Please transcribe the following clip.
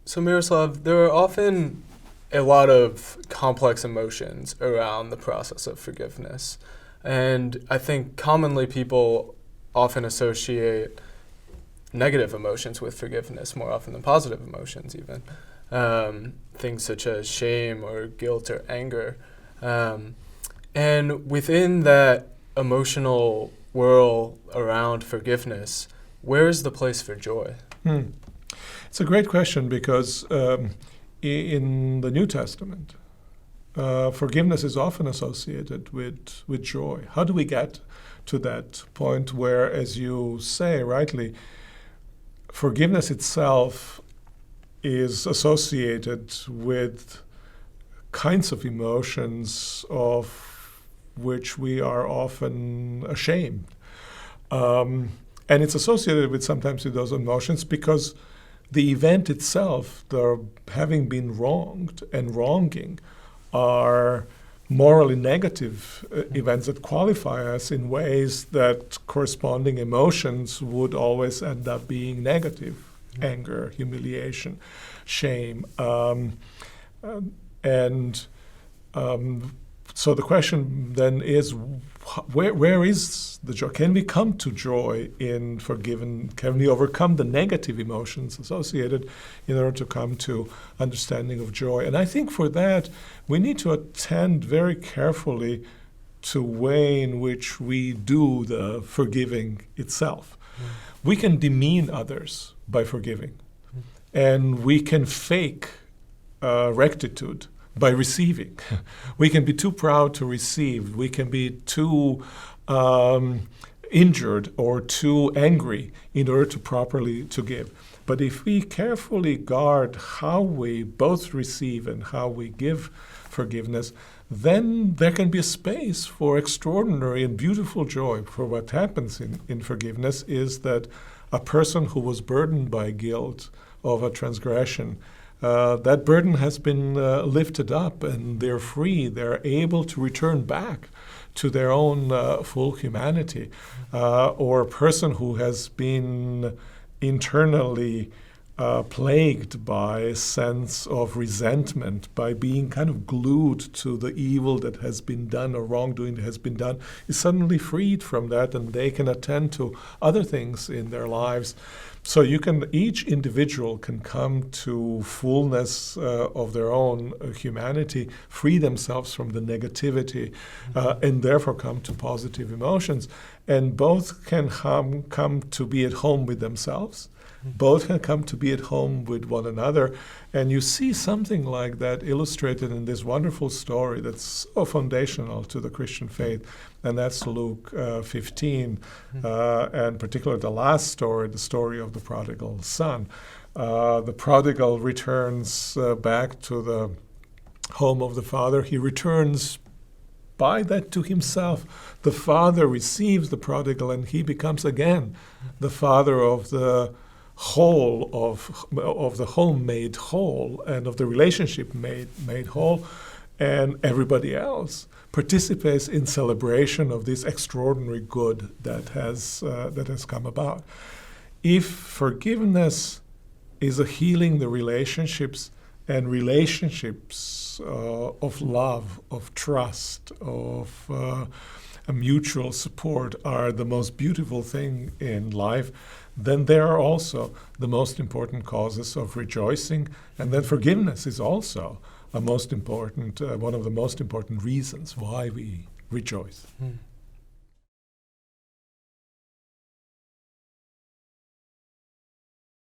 So Miroslav, there are often a lot of complex emotions around the process of forgiveness. And I think commonly people often associate negative emotions with forgiveness more often than positive emotions even. Things such as shame or guilt or anger. And within that emotional whirl around forgiveness, where is the place for joy? It's a great question because in the New Testament, forgiveness is often associated with joy. How do we get to that point where, as you say rightly, forgiveness itself is associated with kinds of emotions of which we are often ashamed. And it's associated with sometimes with those emotions because the event itself, the having been wronged and wronging, are morally negative events that qualify us in ways that corresponding emotions would always end up being negative. Anger, humiliation, shame. So the question then is, where is the joy? Can we come to joy in forgiven? Can we overcome the negative emotions associated in order to come to understanding of joy? And I think for that, we need to attend very carefully to the way in which we do the forgiving itself. We can demean others by forgiving, and we can fake rectitude by receiving. We can be too proud to receive. We can be too injured or too angry in order to properly to give. But if we carefully guard how we both receive and how we give forgiveness, then there can be a space for extraordinary and beautiful joy. For what happens in forgiveness is that a person who was burdened by guilt of a transgression, that burden has been lifted up and they're free. They're able to return back to their own full humanity. Or a person who has been internally plagued by a sense of resentment, by being kind of glued to the evil that has been done or wrongdoing that has been done, is suddenly freed from that, and they can attend to other things in their lives. So each individual can come to fullness of their own humanity, free themselves from the negativity, and therefore come to positive emotions. And both can come to be at home with themselves. Both can come to be at home with one another. And you see something like that illustrated in this wonderful story that's so foundational to the Christian faith, and that's Luke 15, and particularly the last story, the story of the prodigal son. The prodigal returns back to the home of the father. He returns by that to himself. The father receives the prodigal, and he becomes again the father of the whole of the home made whole and of the relationship made whole, and everybody else participates in celebration of this extraordinary good that has come about. If forgiveness is a healing the relationships, and relationships of love, of trust, of a mutual support are the most beautiful thing in life, then they are also the most important causes of rejoicing, and then forgiveness is also one of the most important reasons why we rejoice.